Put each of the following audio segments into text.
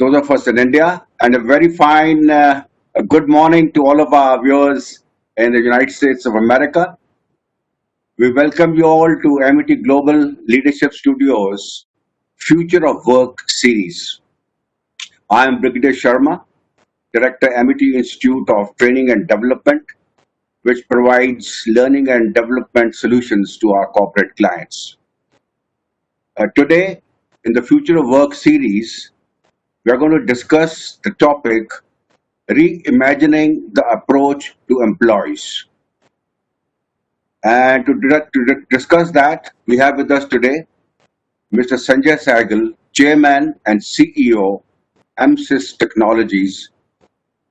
those of us in India, and a very fine good morning to all of our viewers in the United States of America. We welcome you all to Amity Global Leadership Studios Future of Work series. I am Brigadier Sharma, Director, Amity Institute of Training and Development, which provides learning and development solutions to our corporate clients. Today, in the Future of Work series, we are going to discuss the topic reimagining the approach to employees. And to discuss that, we have with us today Mr. Sanjay Sehgal, Chairman and CEO, MSys Technologies.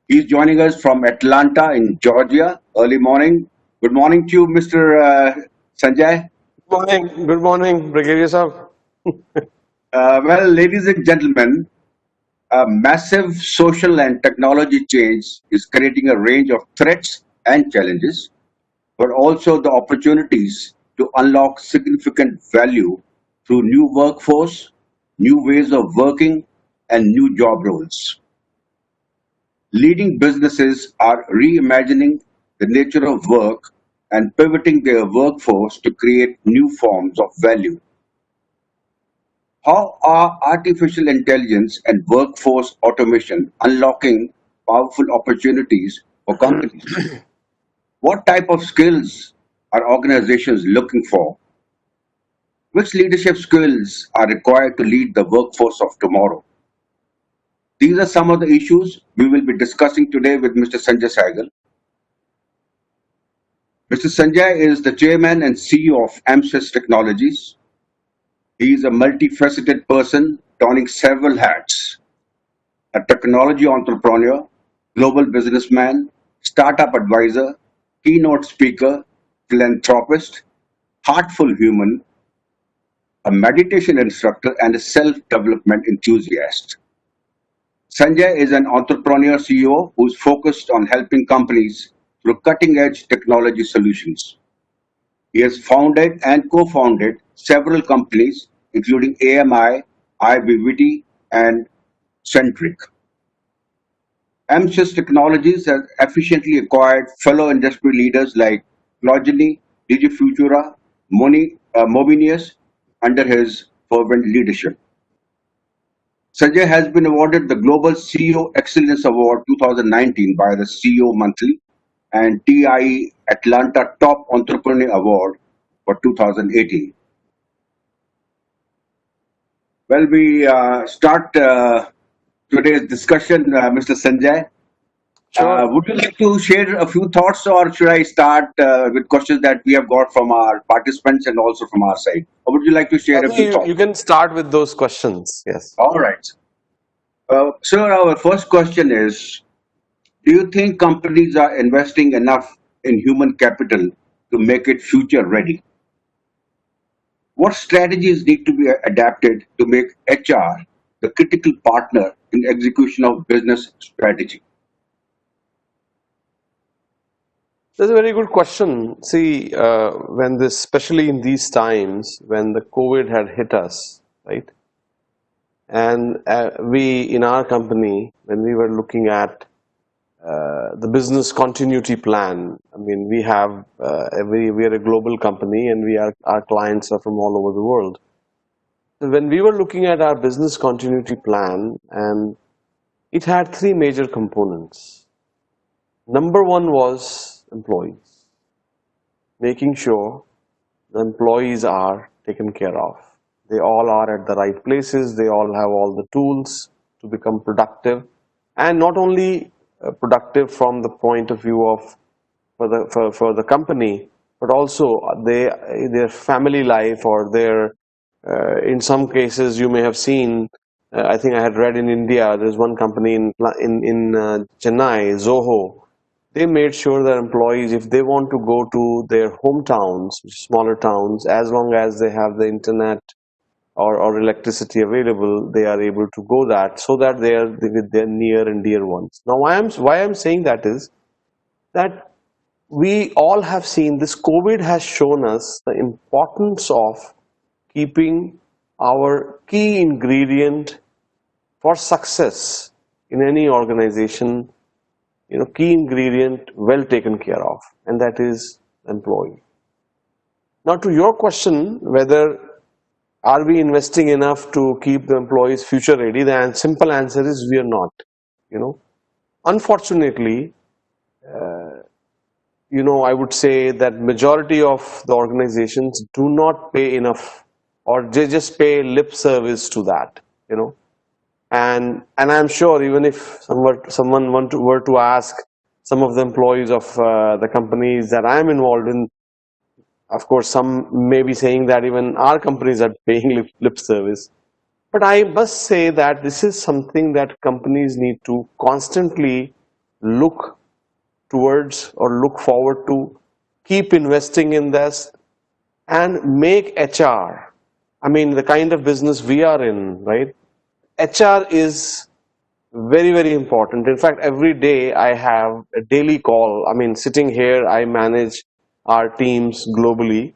He's joining us from Atlanta in Georgia, early morning. Good morning to you, Mr. Sanjay. Good morning, Brigadier Sir. Well, ladies and gentlemen, a massive social and technology change is creating a range of threats and challenges, but also the opportunities to unlock significant value through new workforce, new ways of working, and new job roles. Leading businesses are reimagining the nature of work and pivoting their workforce to create new forms of value. How are artificial intelligence and workforce automation unlocking powerful opportunities for companies? What type of skills are organizations looking for? Which leadership skills are required to lead the workforce of tomorrow? These are some of the issues we will be discussing today with Mr. Sanjay Sehgal. Mr. Sanjay is the Chairman and CEO of MSys Technologies. He is a multifaceted person donning several hats: a technology entrepreneur, global businessman, startup advisor, keynote speaker, philanthropist, heartful human, a meditation instructor, and a self-development enthusiast. Sanjay is an entrepreneur CEO who's focused on helping companies through cutting-edge technology solutions. He has founded and co-founded several companies, including AMI, iVivity, and Centric. MSys Technologies has efficiently acquired fellow industry leaders like Clogeny, DigiFutura, Mobinius under his fervent leadership. Sanjay has been awarded the Global CEO Excellence Award 2019 by the CEO Monthly and TIE Atlanta Top Entrepreneur Award for 2018. Well, we start today's discussion, Mr. Sanjay. Sure. Would you like to share a few thoughts, or should I start with questions that we have got from our participants and also from our side? Or would you like to share a few thoughts? You can start with those questions. Yes. All right. Sir, our first question is, do you think companies are investing enough in human capital to make it future ready? What strategies need to be adapted to make HR the critical partner in execution of business strategy? That's a very good question. See, especially in these times when the COVID had hit us, right? And we, in our company, when we were looking at the business continuity plan, I mean, we are a global company, and our clients are from all over the world. So when we were looking at our business continuity plan, and it had three major components. Number one was employees, making sure the employees are taken care of. They all are at the right places. They all have all the tools to become productive, and not only productive from the point of view of for the company, but also their family life, or their in some cases you may have seen. I think I had read in India. There's one company in Chennai, Zoho. They made sure that employees, if they want to go to their hometowns, smaller towns, as long as they have the internet or electricity available, they are able to go that, so that they are with their near and dear ones. Now, why I'm saying that is that we all have seen this. COVID has shown us the importance of keeping our key ingredient for success in any organization, key ingredient well taken care of, and that is employee. Now, to your question, whether are we investing enough to keep the employees future ready, the simple answer is we are not. Unfortunately, I would say that majority of the organizations do not pay enough, or they just pay lip service to that. And I'm sure even if someone were to ask some of the employees of the companies that I'm involved in, of course, some may be saying that even our companies are paying lip service. But I must say that this is something that companies need to constantly look towards or look forward to, keep investing in this, and make HR. I mean, the kind of business we are in, right? HR is very, very important. In fact, every day I have a daily call. I mean, sitting here, I manage our teams globally,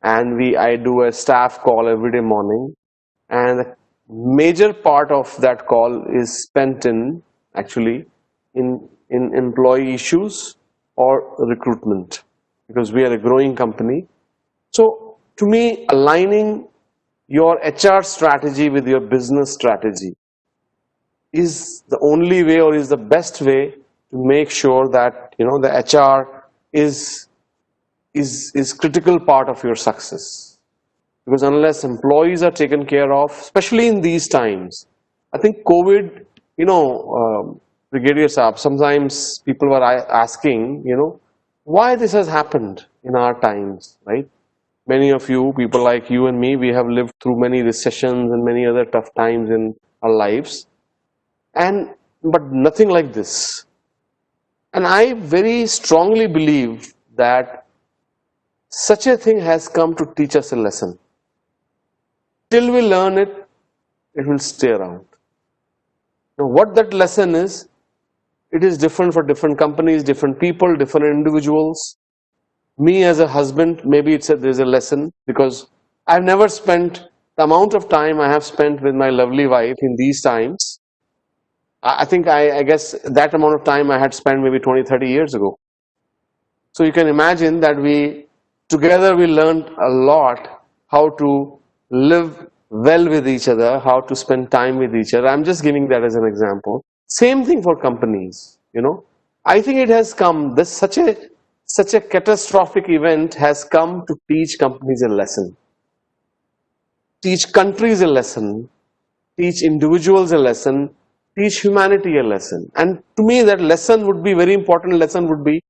and I do a staff call every day morning, and a major part of that call is spent in actually in employee issues or recruitment, because we are a growing company. So to me, aligning your HR strategy with your business strategy is the only way, or is the best way, to make sure that the HR is critical part of your success. Because unless employees are taken care of, especially in these times, I think COVID, Brigadier Saab, sometimes people were asking, why this has happened in our times, right? Many of you, people like you and me, we have lived through many recessions and many other tough times in our lives, but nothing like this. And I very strongly believe that such a thing has come to teach us a lesson. Till we learn it, it will stay around. Now, what that lesson is, it is different for different companies, different people, different individuals. Me as a husband, maybe there's a lesson, because I've never spent the amount of time I have spent with my lovely wife in these times. I think I guess that amount of time I had spent maybe 20, 30 years ago. So you can imagine that together we learned a lot how to live well with each other, how to spend time with each other. I'm just giving that as an example. Same thing for companies. I think it has come, such a catastrophic event has come to teach companies a lesson, teach countries a lesson, teach individuals a lesson, teach humanity a lesson. And to me, that lesson would be, very important lesson would be,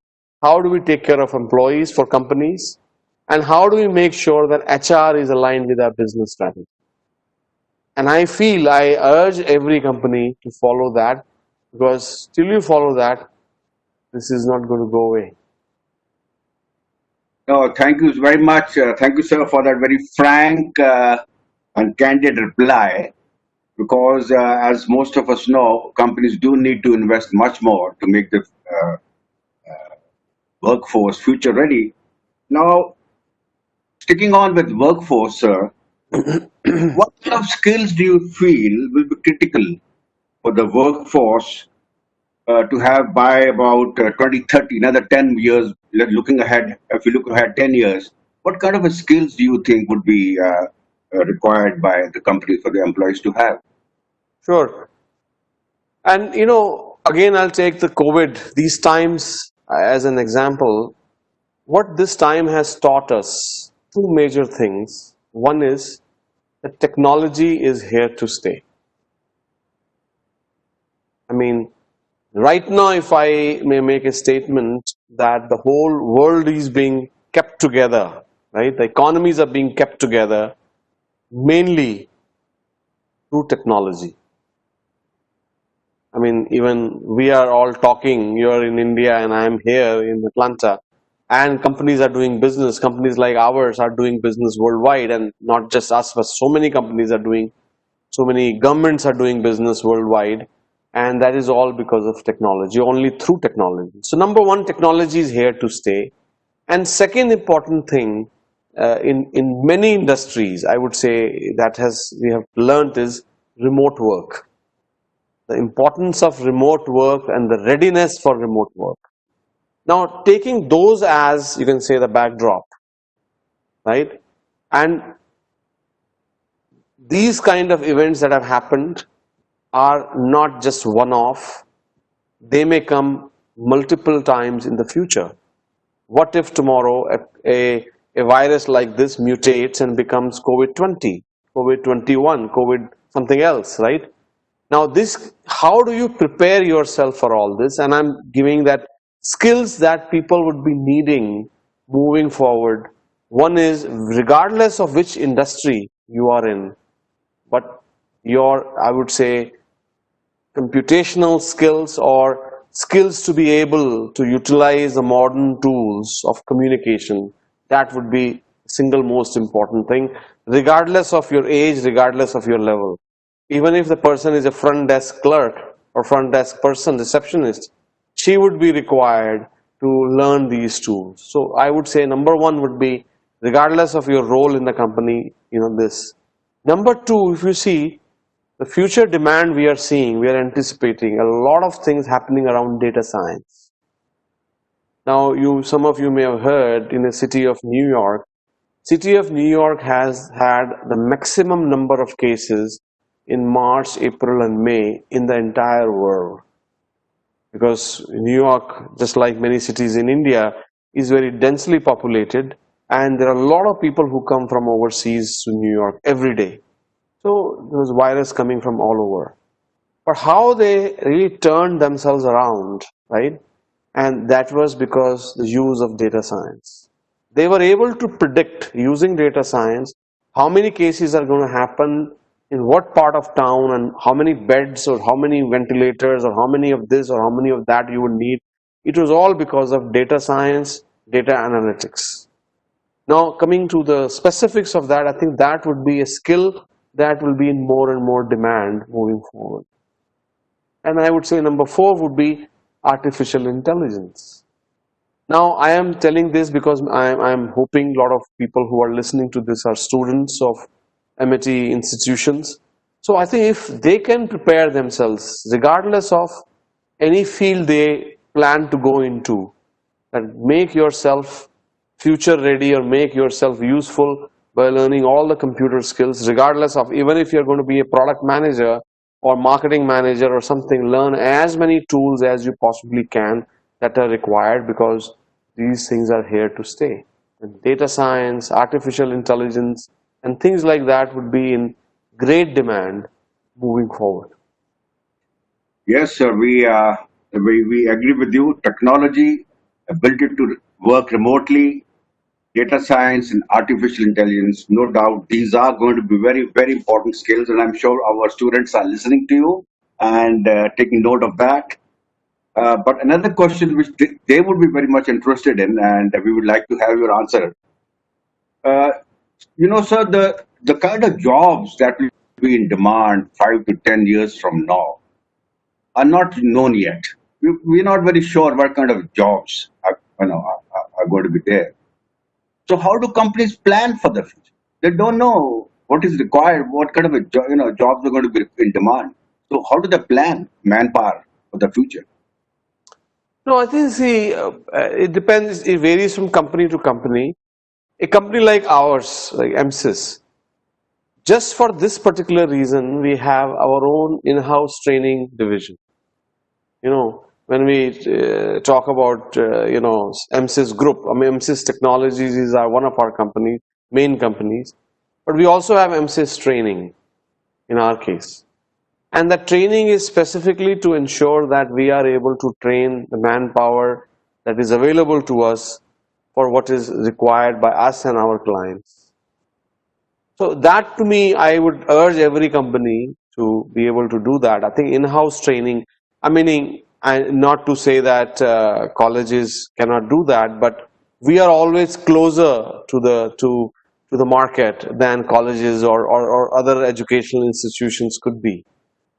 how do we take care of employees for companies, and how do we make sure that HR is aligned with our business strategy. And I urge every company to follow that, because till you follow that, this is not going to go away. No, thank you very much. Thank you, sir, for that very frank and candid reply. Because as most of us know, companies do need to invest much more to make the workforce future ready. Now, sticking on with workforce, sir, what kind of skills do you feel will be critical for the workforce to have by about 2030, another 10 years, looking ahead, if you look ahead 10 years, what kind of skills do you think would be required by the company for the employees to have? Sure. And again, I'll take the COVID, these times as an example. What this time has taught us, two major things. One is that technology is here to stay. I mean, right now, if I may make a statement, that the whole world is being kept together, right? The economies are being kept together mainly through technology. I mean, even we are all talking, you're in India and I'm here in Atlanta, and companies are doing business. Companies like ours are doing business worldwide, and not just us, but so many companies are doing, so many governments are doing business worldwide, and that is all because of technology, only through technology. So number one, technology is here to stay. And second important thing, in many industries, I would say, we have learned is remote work. the importance of remote work and the readiness for remote work. Now, taking those as, you can say, the backdrop, right? And these kind of events that have happened are not just one-off. They may come multiple times in the future. What if tomorrow a virus like this mutates and becomes COVID-20, COVID-21, COVID something else, right? Now this, how do you prepare yourself for all this? And I'm giving that skills that people would be needing moving forward. One is, regardless of which industry you are in, but your, I would say, computational skills or skills to be able to utilize the modern tools of communication, that would be single most important thing, regardless of your age, regardless of your level. Even if the person is a front desk clerk or front desk person, receptionist, she would be required to learn these tools. So I would say number one would be, regardless of your role in the company, this. Number two, if you see, the future demand we are seeing, we are anticipating a lot of things happening around data science. Now, some of you may have heard, in the city of New York has had the maximum number of cases in March, April, and May in the entire world. Because New York, just like many cities in India, is very densely populated, and there are a lot of people who come from overseas to New York every day. So there was virus coming from all over. But how they really turned themselves around, right? And that was because the use of data science. They were able to predict, using data science, how many cases are going to happen in what part of town, and how many beds or how many ventilators or how many of this or how many of that you would need. It was all because of data science, data analytics. Now, coming to the specifics of that, I think that would be a skill that will be in more and more demand moving forward. And I would say number four would be artificial intelligence. Now, I am telling this because I am hoping a lot of people who are listening to this are students of Amity institutions. So I think if they can prepare themselves, regardless of any field they plan to go into, and make yourself future ready or make yourself useful by learning all the computer skills, regardless of, even if you're going to be a product manager or marketing manager or something, learn as many tools as you possibly can that are required, because these things are here to stay. And data science, artificial intelligence, and things like that would be in great demand moving forward. Yes, sir. We agree with you. Technology, ability to work remotely, data science, and artificial intelligence. No doubt, these are going to be very, very important skills, and I'm sure our students are listening to you and taking note of that. But another question which they would be very much interested in, and we would like to have your answer. Uh, sir, the kind of jobs that will be in demand 5 to 10 years from now are not known yet. We're not very sure what kind of jobs are going to be there. So how do companies plan for the future? They don't know what is required, what kind of jobs are going to be in demand. So how do they plan manpower for the future? No, I think, see, it depends, it varies from company to company. A company like ours, like MSys, just for this particular reason, we have our own in-house training division. When we talk about, MSys Group, I mean, MSys Technologies is one of our main companies, but we also have MSys Training in our case. And that training is specifically to ensure that we are able to train the manpower that is available to us for what is required by us and our clients. So that, to me, I would urge every company to be able to do that. I think in-house training, not to say that colleges cannot do that, but we are always closer to the market than colleges or other educational institutions could be.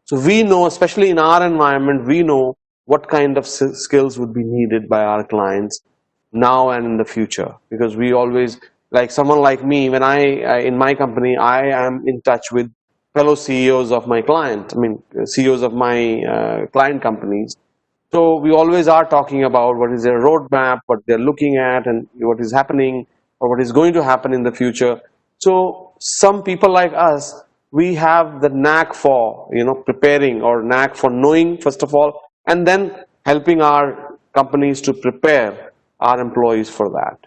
So we know, especially in our environment, we know what kind of skills would be needed by our clients now and in the future. Because we always, like someone like me, when in my company, I am in touch with fellow CEOs of my CEOs of my client companies. So we always are talking about what is their roadmap, what they're looking at, and what is happening or what is going to happen in the future. So some people like us, we have the knack for preparing, or knack for knowing first of all, and then helping our companies to prepare our employees for that.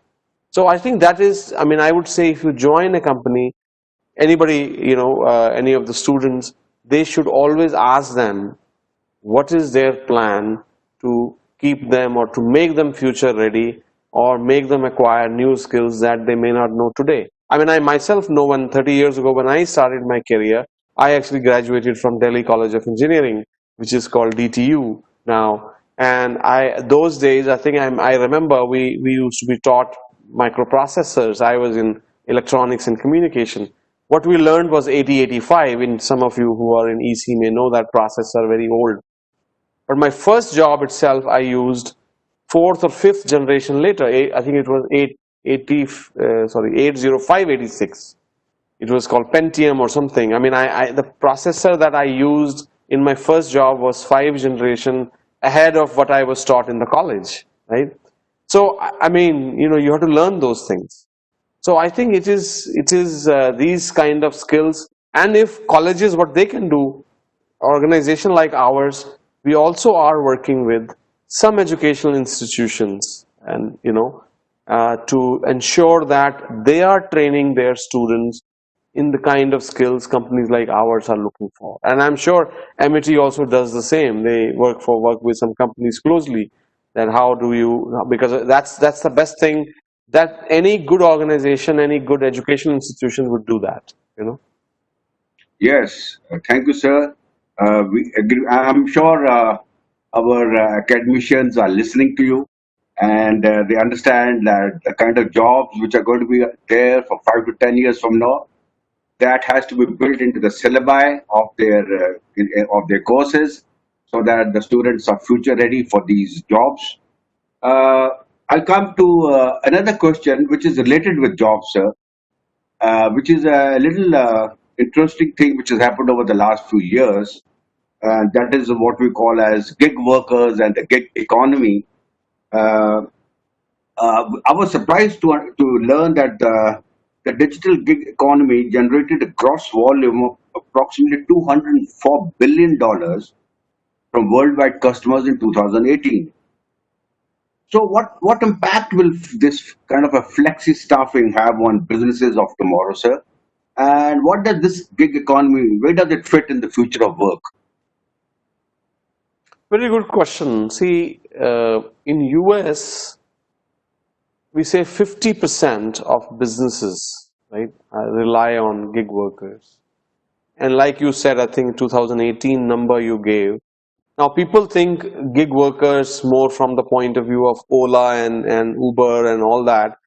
So I think that is, I would say, if you join a company, anybody, any of the students, they should always ask them what is their plan to keep them or to make them future ready, or make them acquire new skills that they may not know today. I myself know, when 30 years ago when I started my career, I actually graduated from Delhi College of Engineering, which is called DTU now. And those days, I remember we used to be taught microprocessors. I was in electronics and communication. What we learned was 8085. In some of you who are in EC may know that processor, very old. But my first job itself, I used fourth or fifth generation later. I think it was 80586. It was called Pentium or something. The processor that I used in my first job was 5th generation ahead of what I was taught in the college, right? So, you have to learn those things. So I think it is these kind of skills. And if colleges, what they can do, organization like ours, we also are working with some educational institutions, and to ensure that they are training their students in the kind of skills companies like ours are looking for. And I'm sure Amity also does the same. They work with some companies closely. That how do you, because that's the best thing, that any good organization, any good educational institution would do that. Yes, thank you, sir. We agree. I'm sure our academicians are listening to you, and they understand that the kind of jobs which are going to be there for 5 to 10 years from now, that has to be built into the syllabi of their courses, so that the students are future ready for these jobs. Uh, I'll come to another question which is related with jobs, sir, which is a little interesting thing which has happened over the last few years. That is what we call as gig workers and the gig economy. Uh, I was surprised to learn that the digital gig economy generated a gross volume of approximately $204 billion from worldwide customers in 2018. So, what impact will this kind of a flexi staffing have on businesses of tomorrow, sir? And what does this gig economy, where does it fit in the future of work? Very good question. See, in US, we say 50% of businesses, right, rely on gig workers. And like you said, I think 2018 number you gave. Now, people think gig workers more from the point of view of Ola and Uber and all that.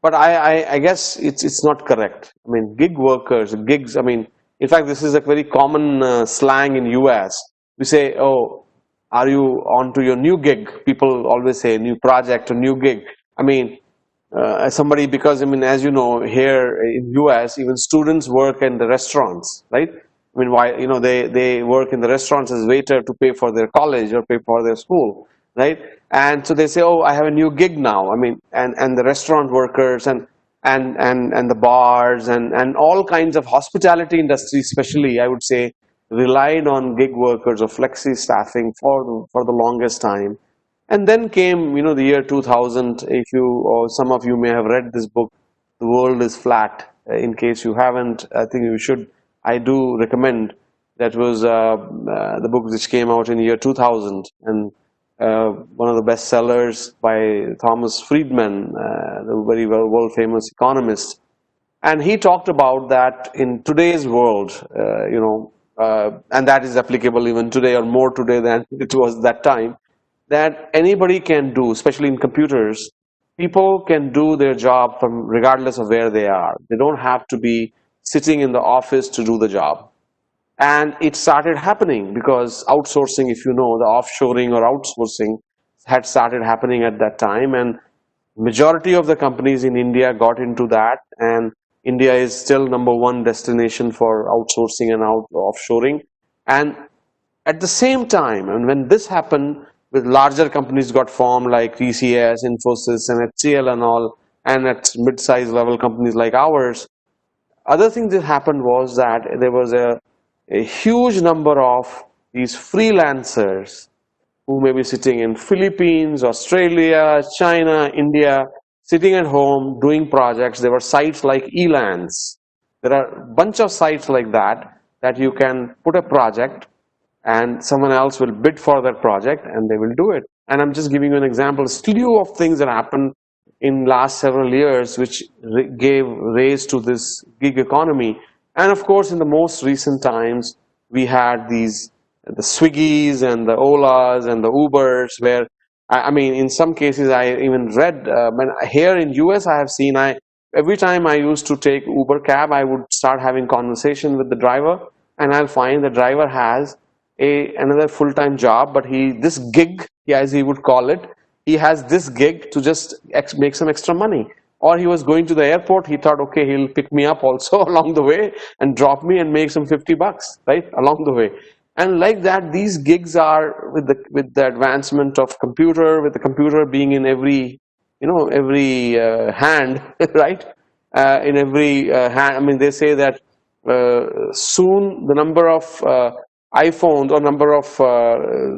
But I guess it's not correct. Gig workers, gigs. In fact, this is a very common slang in US. We say, "Oh, are you on to your new gig?" People always say new project or new gig. Somebody, because as you know, here in US, even students work in the restaurants, right? Why, they work in the restaurants as waiter to pay for their college or pay for their school, right? And so they say, "Oh, I have a new gig now." And the restaurant workers and the bars and all kinds of hospitality industry, especially, I would say, relied on gig workers or flexi staffing for the longest time. And then came, the year 2000. If you, or some of you may have read this book, The World is Flat. In case you haven't, I think you should. I do recommend. That was the book which came out in year 2000, and one of the best sellers by Thomas Friedman, the very world famous economist. And he talked about that in today's world, and that is applicable even today, or more today than it was that time, that anybody can do, especially in computers. People can do their job from regardless of where they are. They don't have to be sitting in the office to do the job. And it started happening because outsourcing, if you know, the offshoring or outsourcing had started happening at that time. And majority of the companies in India got into that. And India is still #1 destination for outsourcing and offshoring. And at the same time, and when this happened, with larger companies got formed like TCS, Infosys, and HCL and all, and at mid-sized level companies like ours, other thing that happened was that there was a huge number of these freelancers who may be sitting in Philippines, Australia, China, India, sitting at home doing projects. There were sites like Elance. There are a bunch of sites like that that you can put a project and someone else will bid for that project and they will do it. And I'm just giving you an example, a slew of things that happened in last several years which gave rise to this gig economy. And of course, in the most recent times, we had these the Swiggies and the Olas and the Ubers, where I mean, in some cases, I even read here in US, I have seen every time I used to take Uber cab, I would start having conversation with the driver, and I'll find the driver has another full-time job, but this gig, as he would call it, he has this gig to just make some extra money. Or he was going to the airport, he thought, okay, he'll pick me up also along the way and drop me and make some $50, right, along the way. And like that, these gigs are with the advancement of computer, with the computer being in every hand, right? In every hand. I mean, they say that soon the number of iPhones or number of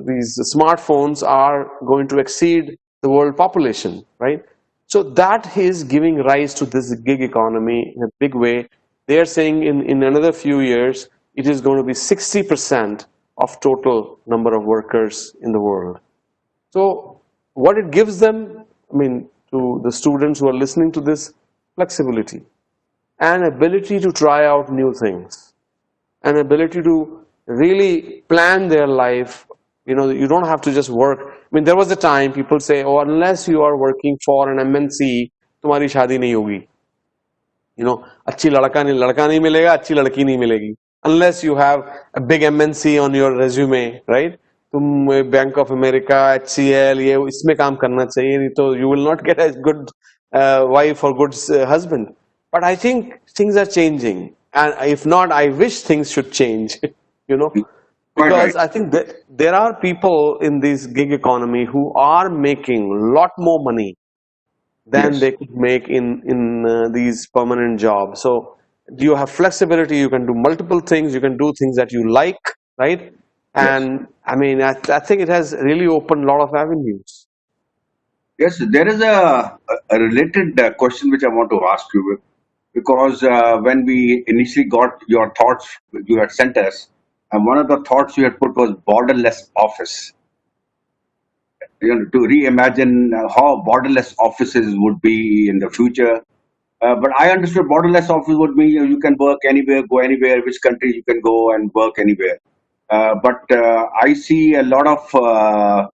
these smartphones are going to exceed the world population, right? So that is giving rise to this gig economy in a big way. They are saying in another few years, it is going to be 60% of total number of workers in the world. So what it gives them, I mean, to the students who are listening to this, flexibility, an ability to try out new things, an ability to really plan their life. You know, you don't have to just work. I mean, there was a time people say, oh, unless you are working for an MNC, तुम्हारी शादी नहीं होगी. You know, अच्छी लड़का नहीं मिलेगा, अच्छी लड़की नहीं मिलेगी. Unless you have a big MNC on your resume, right? तुम Bank of America, HCL, ये इसमें काम करना चाहिए, नहीं तो you will not get a good wife or good husband. But I think things are changing, and if not, I wish things should change. You know, because I think that there are people in this gig economy who are making a lot more money than they could make in these permanent jobs. So you have flexibility, you can do multiple things, you can do things that you like, right? And I mean, I think it has really opened a lot of avenues. Yes, there is a related question which I want to ask you, because when we initially got your thoughts, you had sent us, and one of the thoughts you had put was borderless office. You know, to reimagine how borderless offices would be in the future. But I understood borderless office would mean you can work anywhere, go anywhere, which country you can go and work anywhere. But I see a lot of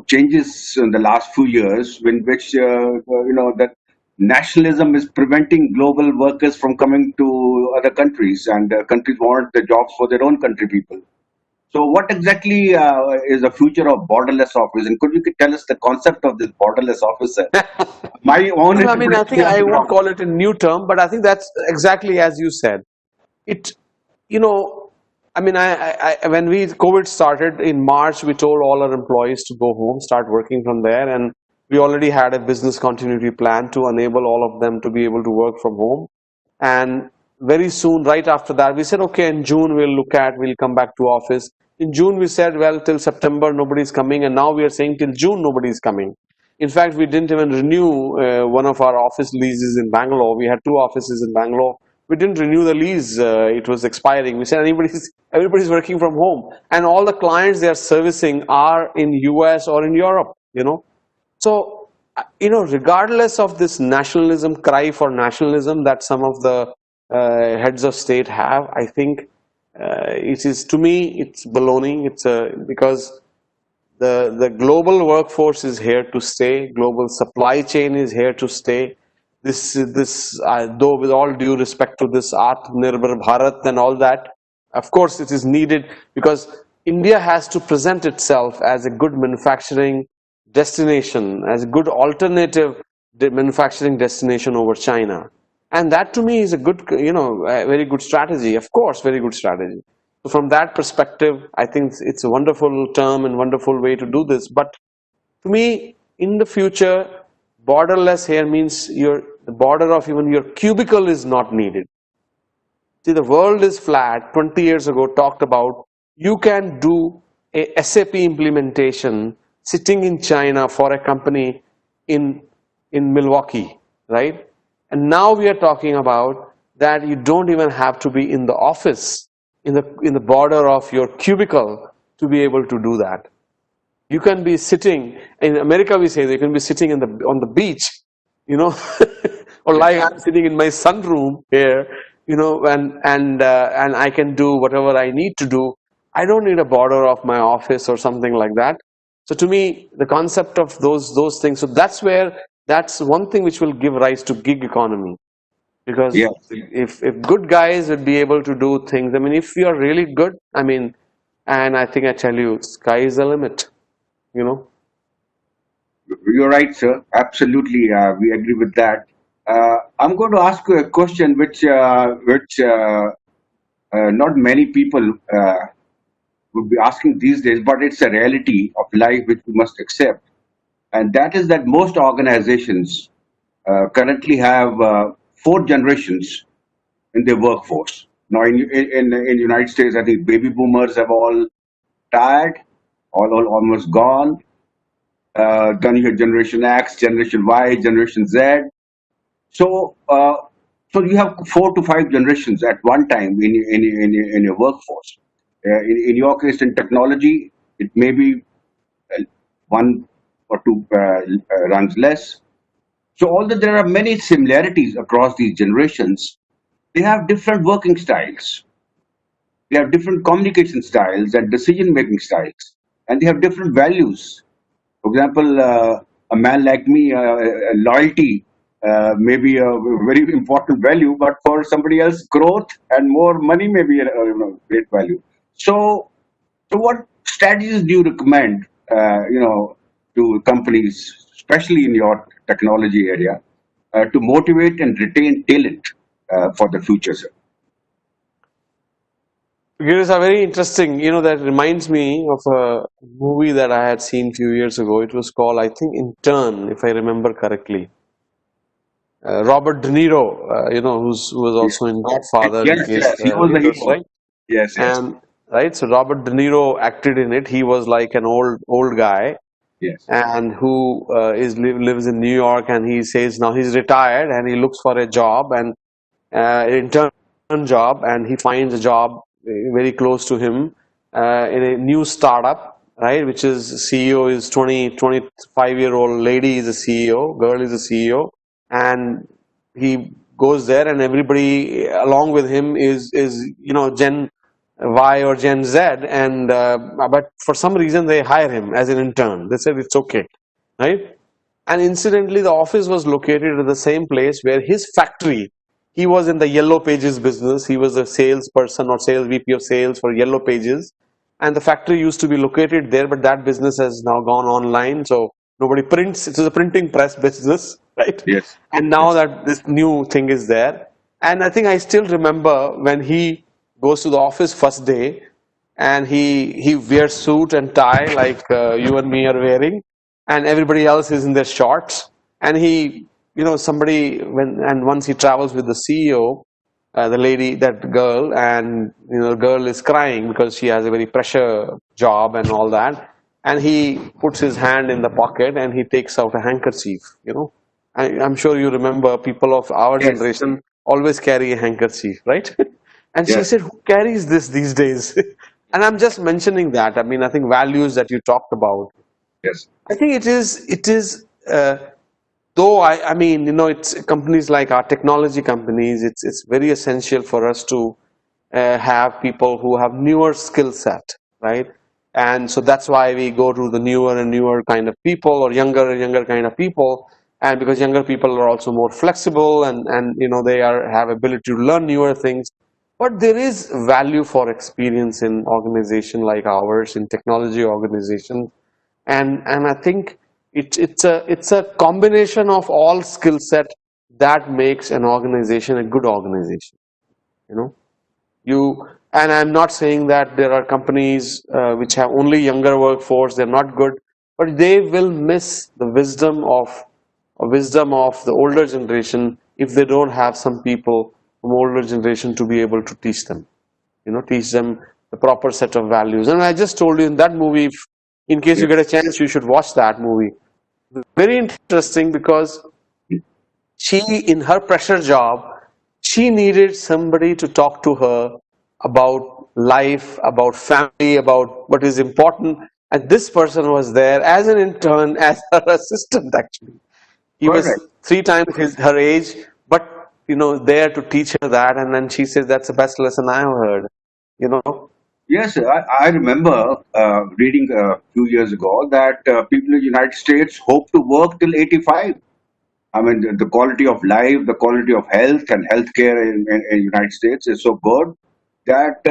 changes in the last few years, in which that nationalism is preventing global workers from coming to other countries, and countries want the jobs for their own country people. So, what exactly is the future of borderless office, and could you tell us the concept of this borderless office? My own. I mean, I think I won't call it a new term, but I think that's exactly as you said. It, I mean, when COVID started in March, we told all our employees to go home, start working from there, and we already had a business continuity plan to enable all of them to be able to work from home. And very soon, right after that, we said, okay, in June we'll come back to office. In June, we said, well, till September nobody's coming, and now we are saying till June nobody's coming. In fact, we didn't even renew one of our office leases in Bangalore. We had 2 offices in Bangalore. We didn't renew the lease. It was expiring. We said everybody's working from home, and all the clients they are servicing are in US or in Europe. So regardless of this nationalism, cry for nationalism that some of the heads of state have, I think it is, to me, it's baloney. It's because the global workforce is here to stay. Global supply chain is here to stay. This though with all due respect to this Atmanirbhar Bharat and all that, of course it is needed, because India has to present itself as a good manufacturing destination, as a good alternative manufacturing destination over China. And that to me is a good, a very good strategy. Of course, very good strategy. So from that perspective, I think it's a wonderful term and wonderful way to do this. But to me, in the future, borderless here means the border of even your cubicle is not needed. See, the world is flat. 20 years ago, talked about you can do a SAP implementation sitting in China for a company in Milwaukee, right? And now we are talking about that you don't even have to be in the office, in the border of your cubicle to be able to do that. You can be sitting in America. We say you can be sitting on the beach, you know, or like I'm sitting in my sunroom here, and I can do whatever I need to do. I don't need a border of my office or something like that. So to me, the concept of those things. So that's one thing which will give rise to gig economy. Because Yeah, if good guys would be able to do things, I mean, if you are really good, I mean, and I think I tell you, sky is the limit, you know. you're right, sir. Absolutely, we agree with that. I'm going to ask you a question which not many people would be asking these days, but it's a reality of life which we must accept. And that is that most organizations currently have four generations in their workforce. Now, in the United States, I think baby boomers have all tired, all almost gone. Then you have Generation X, Generation Y, Generation Z. So, so you have 4 to 5 generations at one time in your workforce. In your case, in technology, it may be uh, one or two runs less. So, although there are many similarities across these generations, they have different working styles. They have different communication styles and decision making styles, and they have different values. For example, a man like me, loyalty may be a very important value, but for somebody else, growth and more money may be a great value. So, so what strategies do you recommend, to companies, especially in your technology area, to motivate and retain talent for the future, sir? It is a very interesting, that reminds me of a movie that I had seen a few years ago. It was called, I think, Intern, if I remember correctly. Robert De Niro, who was Yes, also in Godfather, in yes, case yes. He was the remembers, hero. right? Yes, yes, And right, so Robert De Niro acted in it. He was like an old guy, yes, and who lives in New York, and he says now he's retired and he looks for a job and intern job, and he finds a job very close to him in a new startup, right? Which is CEO is 25-year-old lady is a CEO, girl is a CEO, and he goes there, and everybody along with him is Gen Y or Gen Z, and but for some reason they hire him as an intern. They said it's okay, right? And incidentally, the office was located at the same place where his factory. He was in the Yellow Pages business. He was a salesperson or sales VP of sales for Yellow Pages, and the factory used to be located there, but that business has now gone online. So nobody prints. It was a printing press business, right? yes, And now yes, that this new thing is there, and I think I still remember when he goes to the office first day, and he wears suit and tie like you and me are wearing, and everybody else is in their shorts, and he somebody when and once he travels with the CEO, the lady, that girl, and the girl is crying because she has a very pressure job and all that, and he puts his hand in the pocket and he takes out a handkerchief. I'm sure you remember people of our yes, generation always carry a handkerchief, right? And she yes, said, who carries this these days? And I'm just mentioning that. I mean, I think values that you talked about. yes, I think it is, though I mean, it's companies like our technology companies, it's very essential for us to have people who have newer skill set, right? And so that's why we go to the newer and newer kind of people, or younger and younger kind of people. And because younger people are also more flexible, and they have ability to learn newer things. But there is value for experience in organization like ours, in technology organizations, and I think It's a combination of all skill set that makes an organization a good organization. You know, you and I'm not saying that there are companies which have only younger workforce, they're not good, but they will miss the wisdom of the older generation if they don't have some people from older generation to be able to teach them, teach them the proper set of values. And I just told you in that movie, if, in case you get a Yes. chance, you should watch that movie. Very interesting because she, in her pressure job, she needed somebody to talk to her about life, about family, about what is important. And this person was there as an intern, as her assistant, actually. He was Correct. 3 times her age, but there to teach her that. And then she says, "That's the best lesson I have heard." You know, Yes, I remember reading a few years ago that people in the United States hope to work till 85. I mean, the quality of life, the quality of health and healthcare in United States is so good that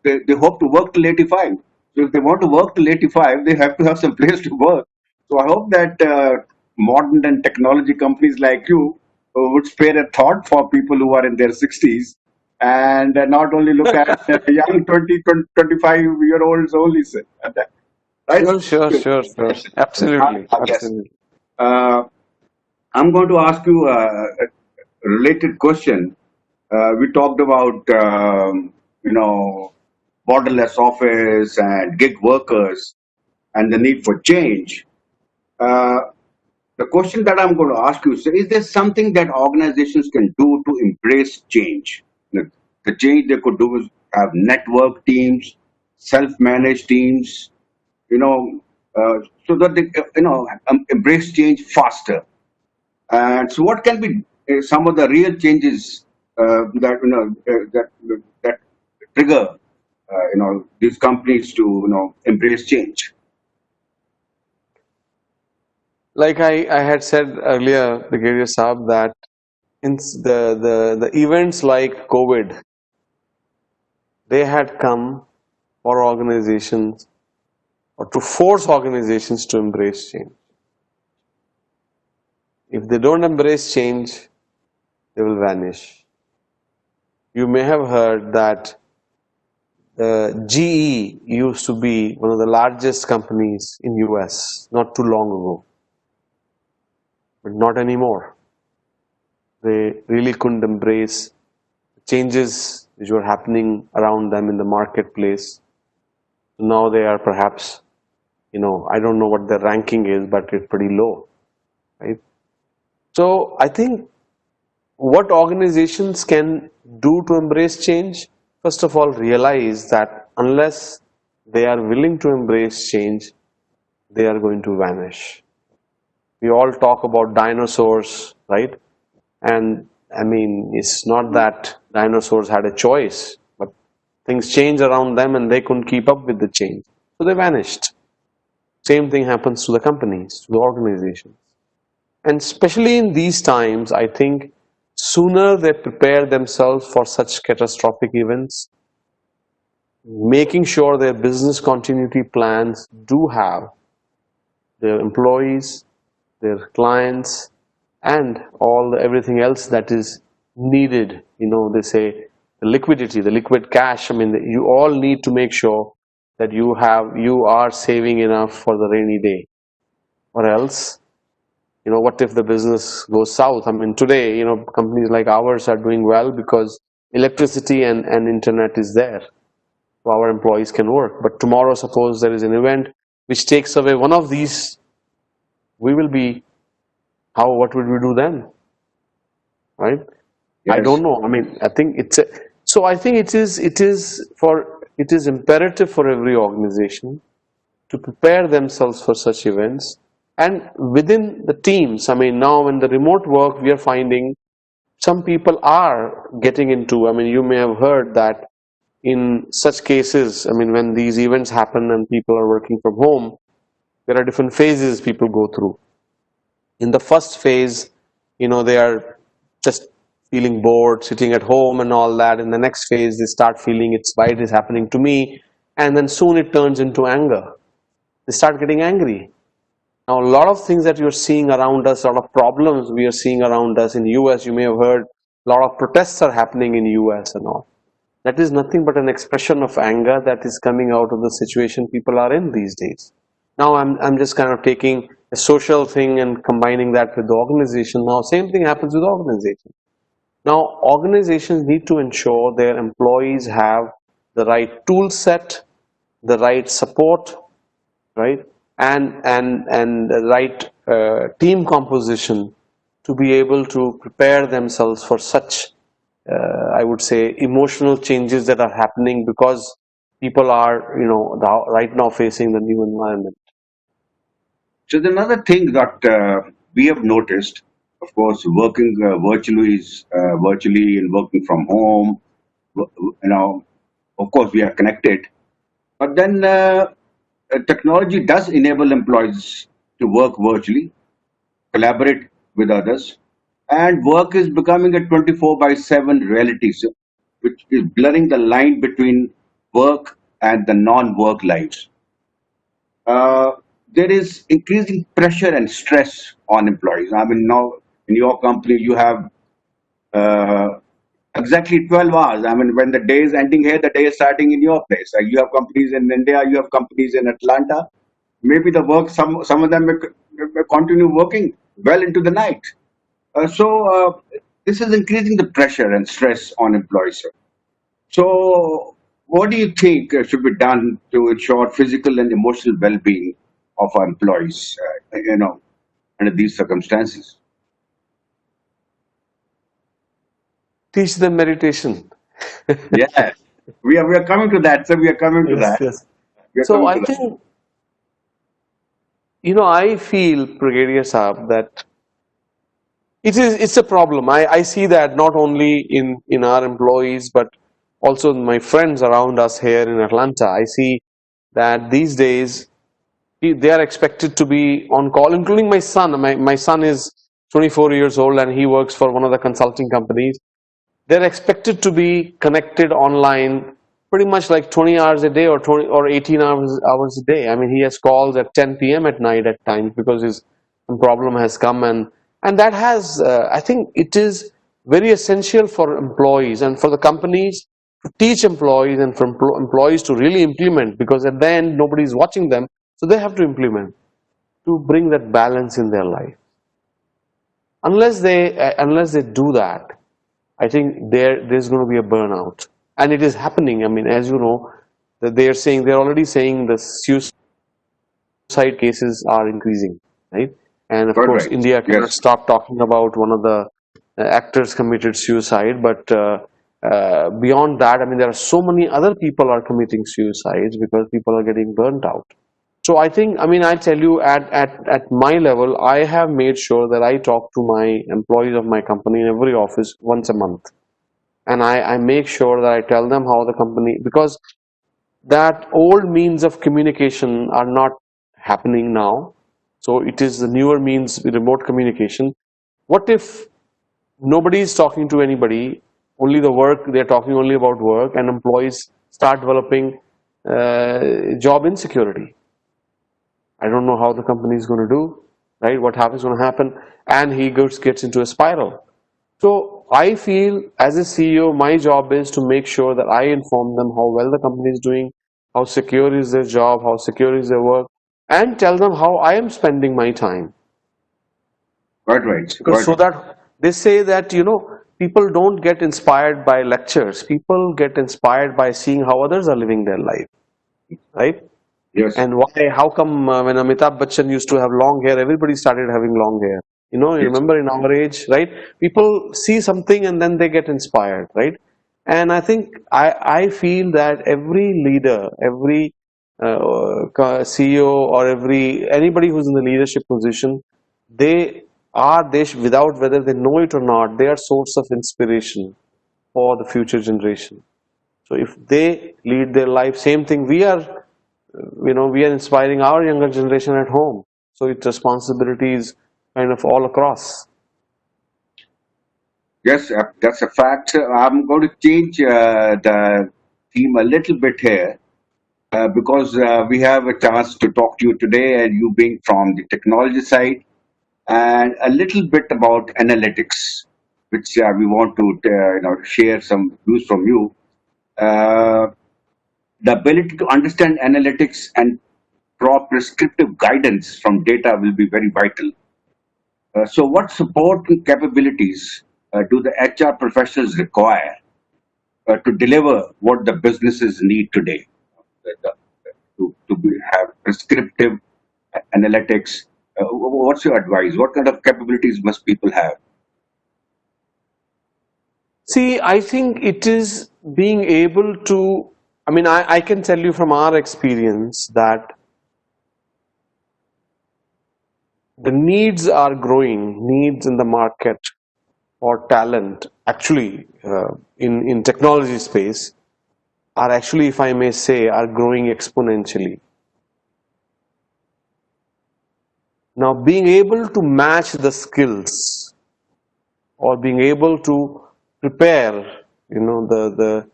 they hope to work till 85. So if they want to work till 85, they have to have some place to work. So I hope that modern and technology companies like you would spare a thought for people who are in their 60s and not only look at young 25-year-olds only, sir. Right? sure, sure, sure, sure. Absolutely, Yes. absolutely. Uh, I'm going to ask you a related question. We talked about borderless office and gig workers and the need for change. Uh, the question that I'm going to ask you is there something that organizations can do to embrace change? The change they could do is have network teams, self-managed teams, you know, so that they embrace change faster. And so, what can be some of the real changes that that trigger these companies to embrace change? Like I had said earlier, Brigadier Saab, that in the events like COVID, they had come for organizations or to force organizations to embrace change. If they don't embrace change, they will vanish. You may have heard that GE used to be one of the largest companies in US not too long ago, but not anymore. They really couldn't embrace changes which were happening around them in the marketplace. Now they are perhaps, I don't know what their ranking is, but it's pretty low, right? So I think what organizations can do to embrace change, first of all, realize that unless they are willing to embrace change, they are going to vanish. We all talk about dinosaurs, right? And I mean, it's not that dinosaurs had a choice, but things changed around them and they couldn't keep up with the change. So they vanished. Same thing happens to the companies, to the organizations. And especially in these times, I think sooner they prepare themselves for such catastrophic events, making sure their business continuity plans do have their employees, their clients, and everything else that is needed. They say the liquidity, the liquid cash. I mean, you all need to make sure that you are saving enough for the rainy day, or else, what if the business goes south? I mean, today, companies like ours are doing well because electricity and internet is there, so our employees can work. But tomorrow, suppose there is an event which takes away one of these, we will be, what would we do then, right? I Yes. don't know. I mean, I think I think it is imperative for every organization to prepare themselves for such events. And within the teams, I mean, now in the remote work, we are finding some people are getting into, I mean, you may have heard that in such cases, I mean, when these events happen and people are working from home, there are different phases people go through. In the first phase, they are just feeling bored, sitting at home and all that. In the next phase, they start feeling it's why it is happening to me. And then soon it turns into anger. They start getting angry. Now, a lot of things that you're seeing around us, a lot of problems we are seeing around us in US, you may have heard a lot of protests are happening in US and all. That is nothing but an expression of anger that is coming out of the situation people are in these days. Now, I'm just kind of taking a social thing and combining that with the organization. Now, same thing happens with organization. Now, organizations need to ensure their employees have the right tool set, the right support, right, and the right team composition to be able to prepare themselves for such, I would say, emotional changes that are happening because people are, right now facing the new environment. So there's another thing that we have noticed, of course, working virtually and working from home. Of course, we are connected, but then technology does enable employees to work virtually, collaborate with others, and work is becoming a 24 by 7 reality, which is blurring the line between work and the non-work lives. uh, there is increasing pressure and stress on employees. I mean, now in your company, you have uh, exactly 12 hours. I mean, when the day is ending here, the day is starting in your place. You have companies in India, you have companies in Atlanta. Maybe the work, some of them may continue working well into the night. This is increasing the pressure and stress on employees, sir. So, what do you think should be done to ensure physical and emotional well-being of our employees? Under these circumstances. Teach them meditation. Yes, we are coming to that. So we are coming to Yes, that. yes. We are So coming to I that. think, I feel, Brigadier Saab, that it's a problem. I see that not only in our employees, but also in my friends around us here in Atlanta. I see that these days they are expected to be on call, including my son. My son is 24 years old and he works for one of the consulting companies. They're expected to be connected online pretty much like 20 hours a day or 20 or 18 hours a day. I mean, he has calls at 10 p.m. at night at times because his problem has come, and that has, I think it is very essential for employees and for the companies to teach employees and for employees to really implement, because at the end nobody is watching them, so they have to implement to bring that balance in their life. Unless they do that, I think there's going to be a burnout, and it is happening. I mean, as you know, that they're already saying the suicide cases are increasing, right? And of Quite course, right. India cannot Yes, stop talking about one of the actors committed suicide, but beyond that, I mean, there are so many other people are committing suicides because people are getting burnt out. So I think, I mean, I tell you, at my level, I have made sure that I talk to my employees of my company in every office once a month. And I make sure that I tell them how the company, because that old means of communication are not happening now. So it is the newer means, remote communication. What if nobody is talking to anybody, only the work, they're talking only about work, and employees start developing job insecurity? I don't know how the company is going to do, right? What happens going to happen, and he gets into a spiral. So I feel as a CEO, my job is to make sure that I inform them how well the company is doing, how secure is their job, how secure is their work, and tell them how I am spending my time. quite right. Because Quite so right. that they say that, people don't get inspired by lectures, people get inspired by seeing how others are living their life, right? Yes, And why? How come when Amitabh Bachchan used to have long hair, everybody started having long hair? You yes. remember in our age, right? People see something and then they get inspired, right? And I think I feel that every leader, every CEO, or anybody who's in the leadership position, without whether they know it or not, they are source of inspiration for the future generation. So if they lead their life, same thing we are inspiring our younger generation at home. So its responsibility is kind of all across. Yes, that's a fact. I'm going to change the theme a little bit here. because we have a chance to talk to you today, and you being from the technology side, and a little bit about analytics, which we want to share some views from you. Uh, the ability to understand analytics and draw prescriptive guidance from data will be very vital. So, what support and capabilities do the HR professionals require to deliver what the businesses need today? The- have prescriptive analytics. What's your advice? What kind of capabilities must people have? See, I think it is being able to, I can tell you from our experience that the needs are growing, needs in the market for talent, actually, in technology space, are actually, if I may say, are growing exponentially. Now, being able to match the skills or being able to prepare, the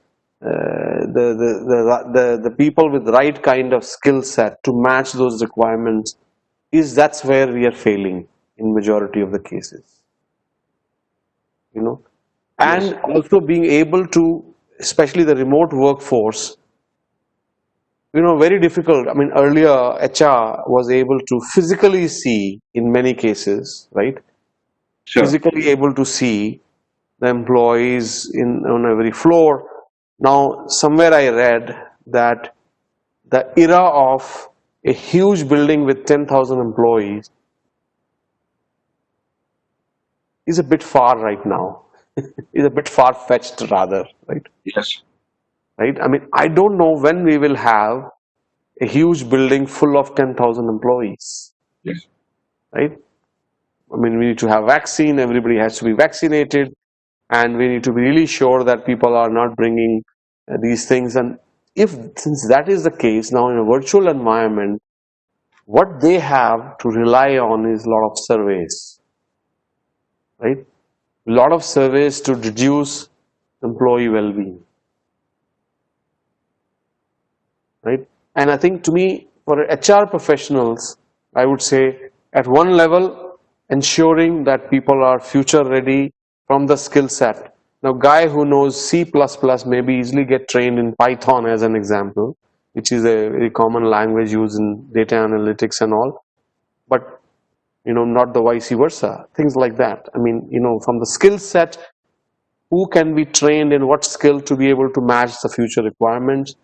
people with the right kind of skill set to match those requirements that's where we are failing in majority of the cases, Yes, and also being able to, especially the remote workforce, very difficult. Earlier HR was able to physically see in many cases, right? sure. Physically able to see the employees on every floor. Now, somewhere I read that the era of a huge building with 10,000 employees is a bit far right now. Is a bit far fetched, rather, right? Yes, Right. I don't know when we will have a huge building full of 10,000 employees, yes. right? We need to have vaccine. Everybody has to be vaccinated, and we need to be really sure that people are not bringing these things. And if since that is the case now in a virtual environment, what they have to rely on is a lot of surveys, right? A lot of surveys to reduce employee well-being, right? And I think, to me, for HR professionals, I would say at one level, ensuring that people are future ready from the skill set. Now, guy who knows C++ maybe easily get trained in Python, as an example, which is a very common language used in data analytics and all, but not the vice versa, things like that. From the skill set, who can be trained in what skill to be able to match the future requirements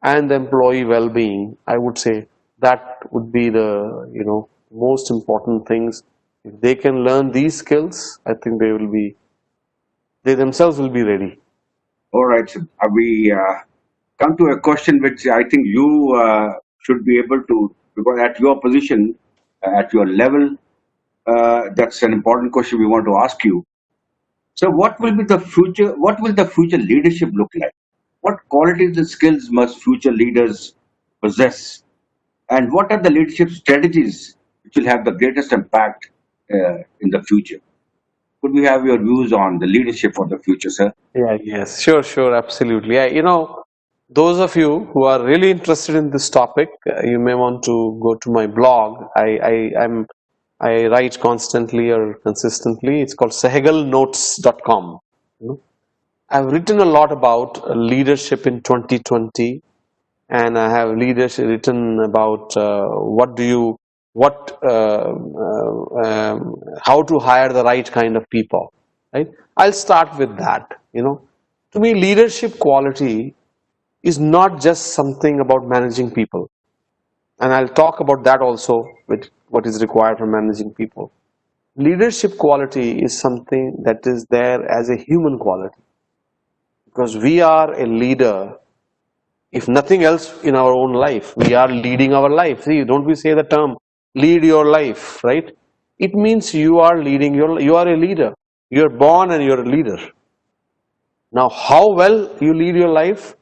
and the employee well-being. I would say that would be the most important things. If they can learn these skills, I think they themselves will be ready. All right. So we come to a question which I think you should be able to, because at your position, at your level, that's an important question we want to ask you. So, what will be the future? What will the future leadership look like? What qualities and skills must future leaders possess? And what are the leadership strategies which will have the greatest impact in the future? Could we have your views on the leadership for the future, sir? Yeah, yes, sure, absolutely. Yeah, those of you who are really interested in this topic, you may want to go to my blog. I write constantly or consistently. It's called sehegalnotes.com. You know, I've written a lot about leadership in 2020, and I have leadership written about what how to hire the right kind of people. Right? I'll start with that. To me, leadership quality is not just something about managing people, and I'll talk about that also with what is required for managing people. Leadership quality is something that is there as a human quality, because we are a leader. If nothing else, in our own life, we are leading our life. See, don't we say the term lead your life, right? It means you are leading you are a leader. You're born and you're a leader. Now, how well you lead your life,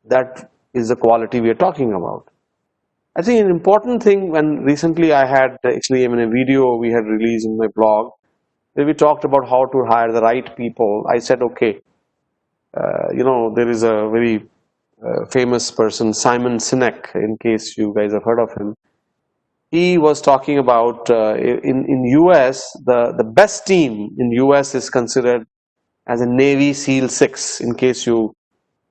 that is the quality we are talking about. I think an important thing, when recently I had actually even a video we had released in my blog where we talked about how to hire the right people. I said, okay, there is a very famous person, Simon Sinek, in case you guys have heard of him. He was talking about in US, the best team in US is considered as a Navy SEAL 6. In case you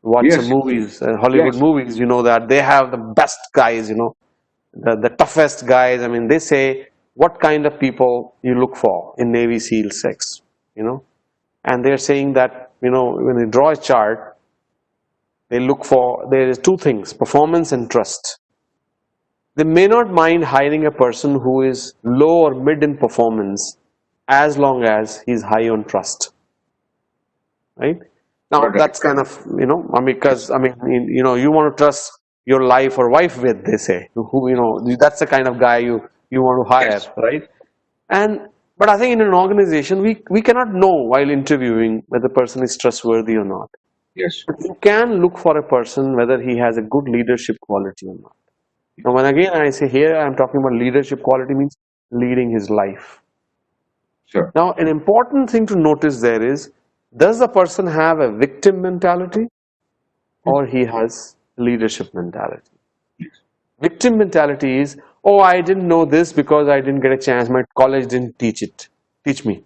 watch some Yes, movies, Hollywood yes, movies, you know that they have the best guys, the toughest guys. I mean, they say what kind of people you look for in Navy SEAL 6, and they're saying that, when they draw a chart, they look for, there is two things, performance and trust. They may not mind hiring a person who is low or mid in performance as long as he's high on trust, right? Now correct. that's kind of, because you want to trust your life or wife with, they say, who, that's the kind of guy you want to hire, Yes, right? And but I think in an organization, we cannot know while interviewing whether the person is trustworthy or not. yes, But you can look for a person whether he has a good leadership quality or not. Now, when again I say here, I'm talking about leadership quality means leading his life. sure. Now, an important thing to notice there is, does the person have a victim mentality or he has leadership mentality? Victim mentality is, oh, I didn't know this because I didn't get a chance. My college didn't teach me.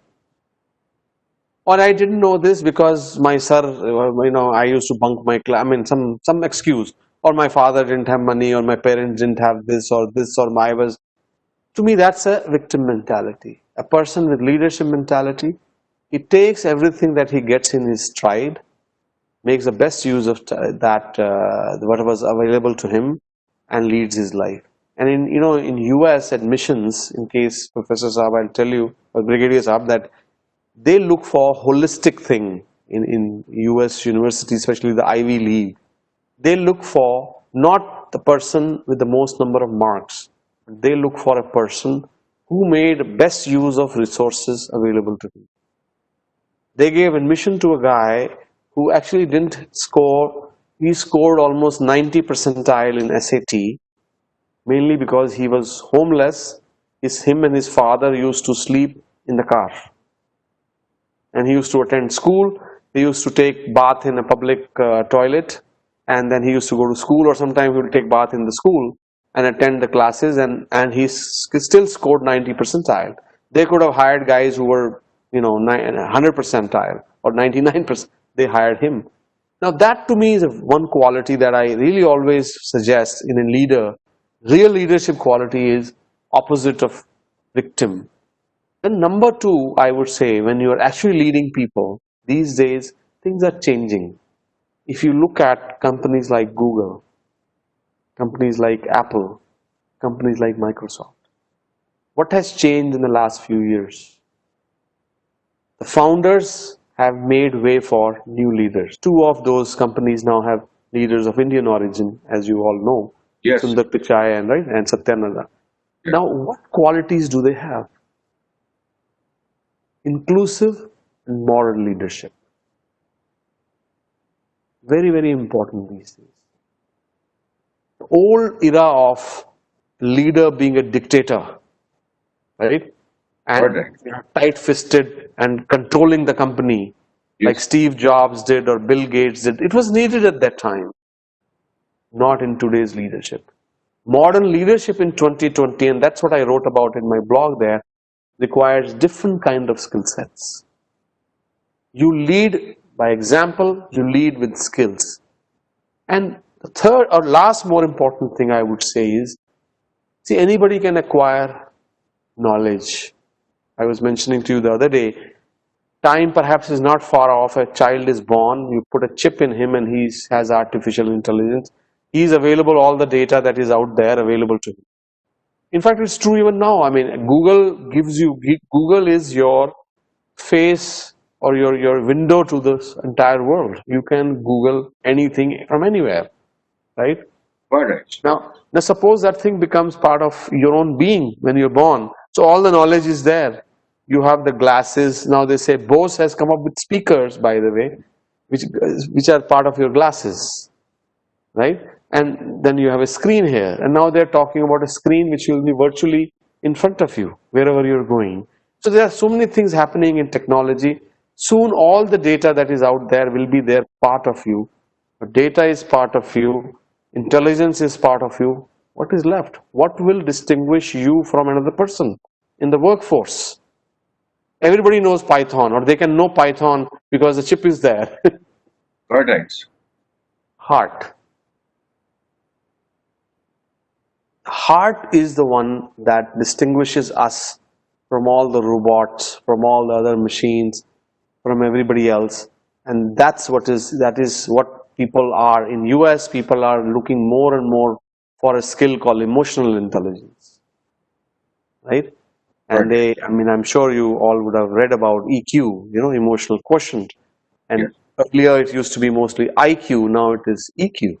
Or I didn't know this because my sir, I used to bunk my class. I mean, some excuse. Or my father didn't have money, or my parents didn't have this, or my was. To me, that's a victim mentality. A person with leadership mentality, he takes everything that he gets in his stride, makes the best use of that what was available to him, and leads his life. And in US admissions, in case Professor Saab, I'll tell you, or Brigadier Saab, that they look for holistic thing in US universities, especially the Ivy League. They look for not the person with the most number of marks. They look for a person who made best use of resources available to him. They gave admission to a guy who actually didn't score. He scored almost 90 percentile in SAT, mainly because he was homeless. Him and his father used to sleep in the car. And he used to attend school. He used to take bath in a public toilet, and then he used to go to school, or sometimes he would take bath in the school and attend the classes, and he still scored 90 percentile. They could have hired guys who were 100 percentile or 99%. They hired him. Now that to me is one quality that I really always suggest in a leader. Real leadership quality is opposite of victim. And number two, I would say, when you are actually leading people, these days, things are changing. If you look at companies like Google, companies like Apple, companies like Microsoft, what has changed in the last few years? The founders have made way for new leaders. Two of those companies now have leaders of Indian origin, as you all know, Yes, Sundar Pichai and Satya Nadella. yes, Now, what qualities do they have? Inclusive and moral leadership. Very, very important these days. The old era of leader being a dictator, right? And correct. tight-fisted and controlling the company like Yes, Steve Jobs did or Bill Gates did. It was needed at that time, not in today's leadership. Modern leadership in 2020, and that's what I wrote about in my blog there, requires different kind of skill sets. You lead by example, you lead with skills. And the third or last more important thing I would say is, see, anybody can acquire knowledge. I was mentioning to you the other day, time perhaps is not far off. A child is born, you put a chip in him and he has artificial intelligence. He's available, all the data that is out there available to him. In fact, it's true even now. I mean, Google is your face or your window to this entire world. You can Google anything from anywhere, right? correct. Now suppose that thing becomes part of your own being when you're born. So all the knowledge is there. You have the glasses. Now they say Bose has come up with speakers, by the way, which are part of your glasses, right? And then you have a screen here. And now they're talking about a screen which will be virtually in front of you wherever you're going. So there are so many things happening in technology. Soon all the data that is out there will be there, part of you. But data is part of you, intelligence is part of you. What is left? What will distinguish you from another person in the workforce? Everybody knows Python, or they can know Python because the chip is there. Correct. Heart. Heart is the one that distinguishes us from all the robots, from all the other machines, from everybody else. And that is what people are in US. People are looking more and more for a skill called emotional intelligence, right? And Correct. I mean, I'm sure you all would have read about EQ, emotional quotient. Yes. And earlier it used to be mostly IQ, now it is EQ.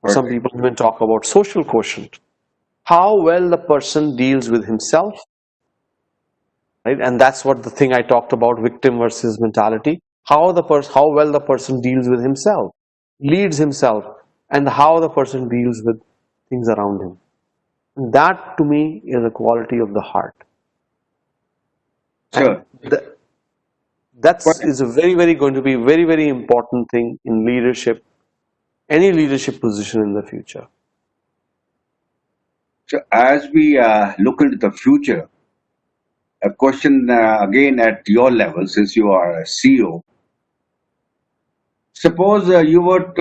Or some Correct. people even talk about social quotient. How well the person deals with himself, right? And that's what the thing I talked about, victim versus mentality. How well the person deals with himself, leads himself, and how the person deals with things around him. And that to me is a quality of the heart. And Sure. that's But is a very, very going to be very, very important thing in leadership, any leadership position in the future. so as we look into the future, a question again at your level, since you are a CEO. Suppose you were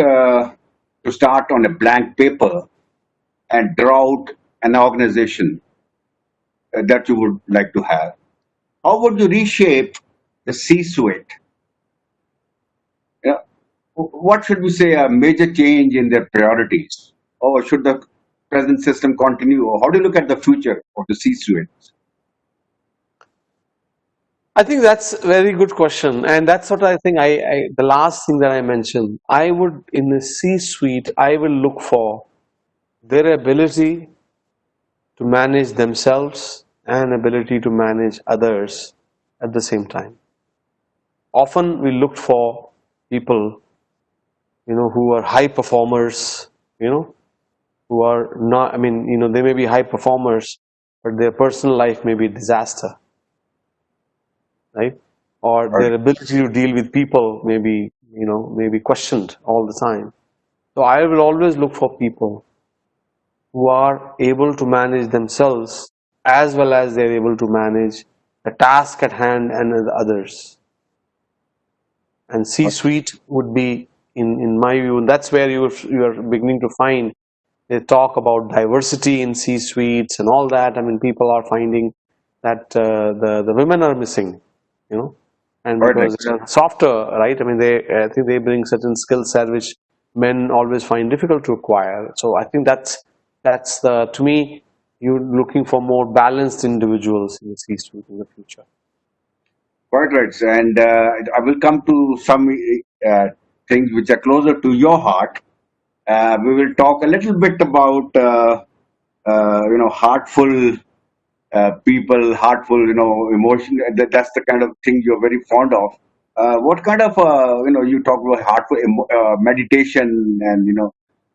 to start on a blank paper and draw out an organization that you would like to have. How would you reshape the C-suite? Yeah. What should we say a major change in their priorities? Or should the present system continue? Or how do you look at the future of the C-suite? I think that's a very good question, and that's what I think. The last thing that I mentioned, I would in the C-suite, I will look for their ability to manage themselves and ability to manage others at the same time. Often we look for people, who are high performers, who are not. I mean, they may be high performers, but their personal life may be a disaster, right? Or Right. their ability to deal with people may be questioned all the time. So I will always look for people who are able to manage themselves as well as they're able to manage the task at hand and the others. And C-suite would be, in my view, and that's where you are beginning to find they talk about diversity in C-suites and all that. I mean, people are finding that the women are missing, you know, and because Correct. they are softer, right? I mean, I think they bring certain skill set which men always find difficult to acquire. So I think that's the to me, you're looking for more balanced individuals in the C-suite in the future. Quite right. And I will come to some things which are closer to your heart. We will talk a little bit about, heartful people, heartful, emotion. That's the kind of thing you're very fond of. What kind of, you talk about heartful meditation and,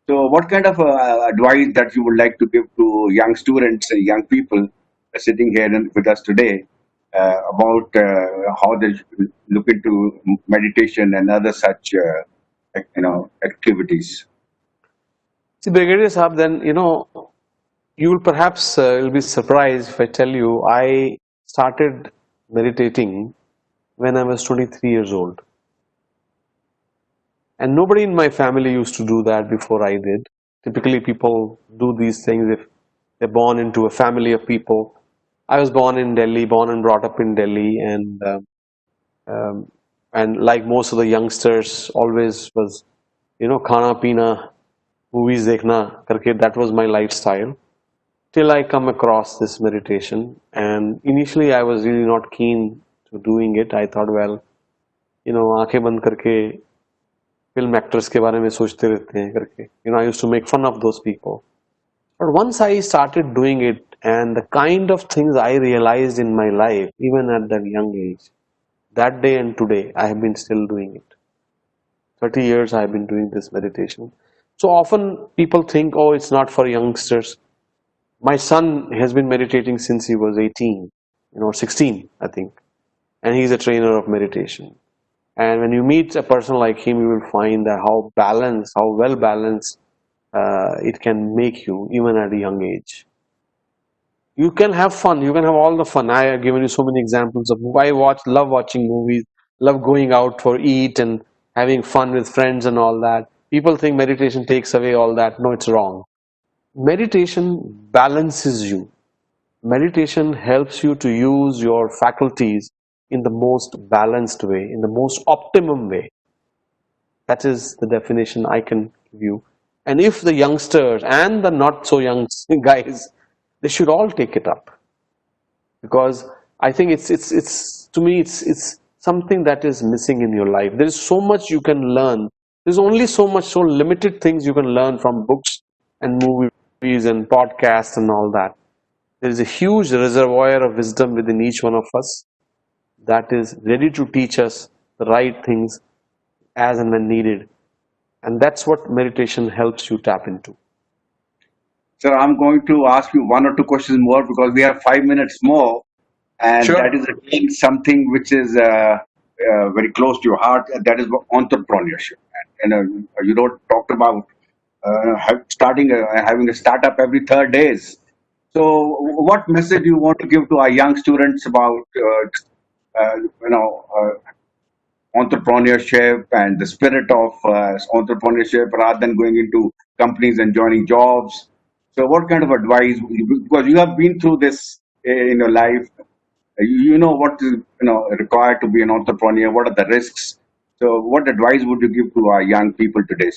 so what kind of advice that you would like to give to young students and young people sitting here with us today about how they should look into meditation and other such, activities? See, Brigadier Saab, then you will perhaps you'll be surprised if I tell you I started meditating when I was 23 years old. And nobody in my family used to do that before I did. Typically, people do these things if they're born into a family of people. I was born in Delhi, born and brought up in Delhi, um, and like most of the youngsters, always was, khana pina, movies dekhna, karke, that was my lifestyle. Till I come across this meditation, and initially I was really not keen to doing it. I thought, well, आंखें बंद करके film actors के बारे में सोचते रहते हैं करके. I used to make fun of those people. But once I started doing it, and the kind of things I realized in my life, even at that young age, that day and today, I have been still doing it. 30 years I have been doing this meditation. So often people think, oh, it's not for youngsters. My son has been meditating since he was 18, 16, I think, and he's a trainer of meditation. And when you meet a person like him, you will find that how balanced, how well balanced it can make you, even at a young age. You can have fun. You can have all the fun. I have given you so many examples of love watching movies, love going out for eat and having fun with friends and all that. People think meditation takes away all that. No, it's wrong. Meditation balances you. Meditation helps you to use your faculties in the most balanced way, in the most optimum way. That is the definition I can give you. And if the youngsters and the not so young guys, they should all take it up, because I think it's to me it's something that is missing in your life. There is so much you can learn. There's only so much, so limited things you can learn from books and movies and podcasts and all that. There is a huge reservoir of wisdom within each one of us that is ready to teach us the right things as and when needed. And that's what meditation helps you tap into. Sir, I'm going to ask you one or two questions more because we have 5 minutes more, and that Sure. is again something which is very close to your heart. And that is entrepreneurship. And you know, talked about starting having a startup every third days. So, what message you want to give to our young students about you know, entrepreneurship and the spirit of entrepreneurship rather than going into companies and joining jobs? So, what kind of advice? Because you have been through this in your life, you know what is required to be an entrepreneur. What are the risks? So, what advice would you give to our young people today?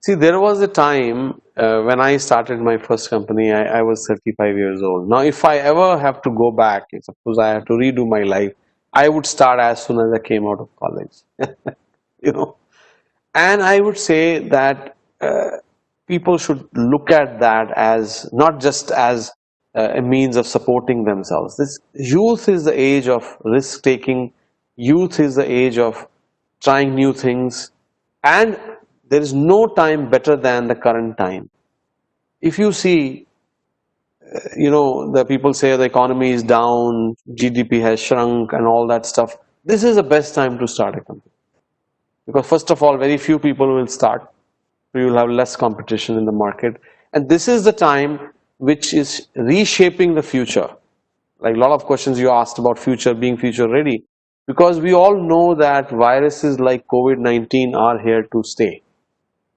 See, there was a time when I started my first company, I was 35 years old. Now, if I ever have to go back, suppose I have to redo my life, I would start as soon as I came out of college. you know. And I would say that people should look at that as not just as a means of supporting themselves. This youth is the age of risk taking. Youth is the age of trying new things, and there is no time better than the current time. If you see, the people say the economy is down, GDP has shrunk, and all that stuff. This is the best time to start a company, because first of all, very few people will start. You will have less competition in the market, and this is the time which is reshaping the future. Like a lot of questions you asked about future, being future ready, because we all know that viruses like COVID-19 are here to stay.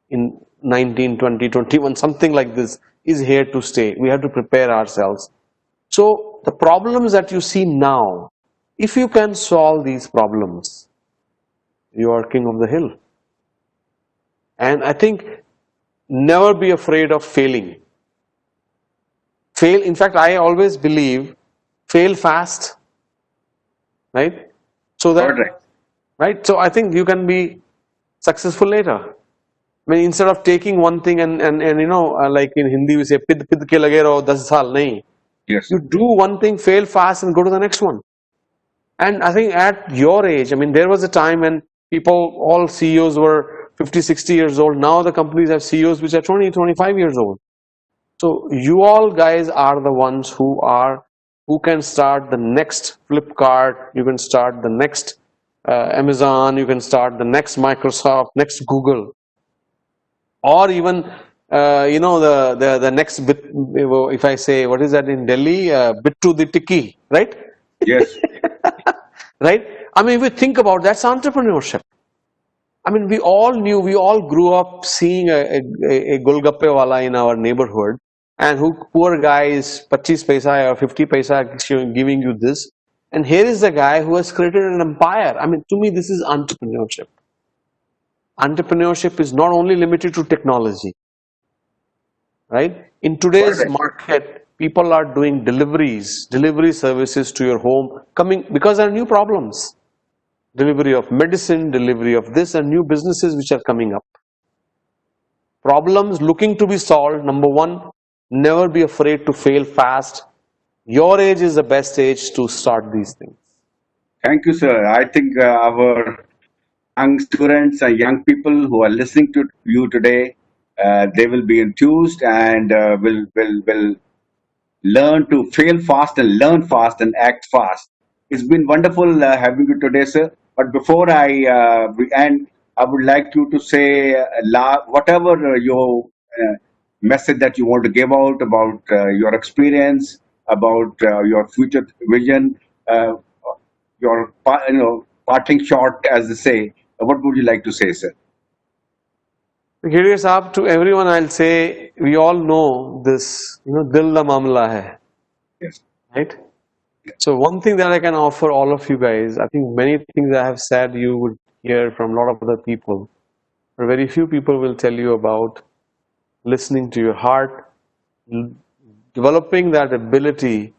In 19, 20, 21, something like this is here to stay. We have to prepare ourselves. So the problems that you see now, if you can solve these problems, you are king of the hill. And I think never be afraid of failing. Fail, in fact, I always believe fail fast, right? So that, Correct. right? So I think you can be successful later. I mean, instead of taking one thing and like in Hindi we say, pid pid ke lage raho 10 saal, nahi. Yes. You do one thing, fail fast, and go to the next one. And I think at your age, I mean, there was a time when people, all CEOs were 50, 60 years old. Now the companies have CEOs which are 20, 25 years old. So you all guys are the ones who can start the next Flipkart, you can start the next Amazon, you can start the next Microsoft, next Google, or even the next bit. If I say, what is that in Delhi, bit to the tiki, right? Yes. Right? I mean, if we think about that's entrepreneurship. I mean, we all grew up seeing a Golgappe wala in our neighborhood, and who poor guy is 25 paisa or 50 paisa giving you this. And here is the guy who has created an empire. I mean, to me, this is entrepreneurship. Entrepreneurship is not only limited to technology, right? In today's Correct. market, people are doing delivery services to your home, coming because there are new problems. Delivery of medicine, delivery of this, and new businesses which are coming up. Problems looking to be solved. Number one, never be afraid to fail fast. Your age is the best age to start these things. Thank you, sir. I think our young students and young people who are listening to you today, they will be enthused and will learn to fail fast and learn fast and act fast. It's been wonderful having you today, sir. But before we end, I would like you to say whatever your message that you want to give out about your experience, about your future vision, uh, your parting shot, as they say. What would you like to say, sir? Curious up to everyone, I'll say we all know this, dil da mamla hai, Yes. right? So one thing that I can offer all of you guys, I think many things I have said you would hear from a lot of other people, but very few people will tell you about listening to your heart, developing that ability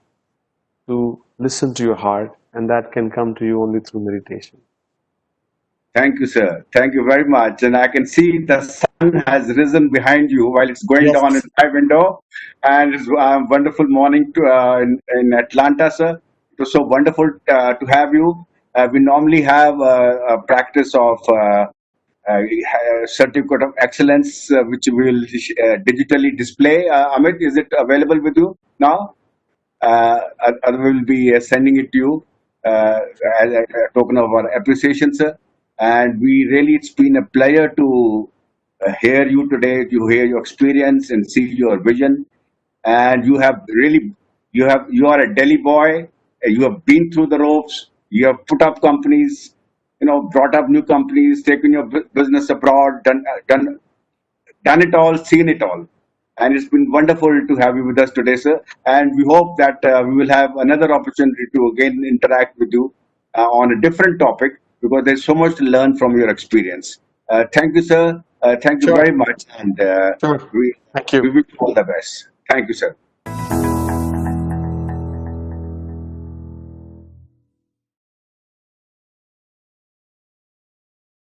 to listen to your heart, and that can come to you only through meditation. Thank you, sir. Thank you very much. And I can see the sun has risen behind you while it's going Yes. down in my window. And it's a wonderful morning in Atlanta, sir. It was so wonderful to have you. We normally have a practice of certificate of excellence, which we will digitally display. Amit, is it available with you now? I will be sending it to you uh, as a token of our appreciation, sir. And it's been a pleasure to hear you today, to hear your experience and see your vision. And you are a Delhi boy. You have been through the ropes. You have put up companies, brought up new companies, taken your business abroad, done it all, seen it all. And it's been wonderful to have you with us today, sir. And we hope that we will have another opportunity to again interact with you on a different topic because there's so much to learn from your experience. Thank you, sir. Thank you Sure. very much. And Sure. we, Thank you. we wish you all the best. Thank you, sir.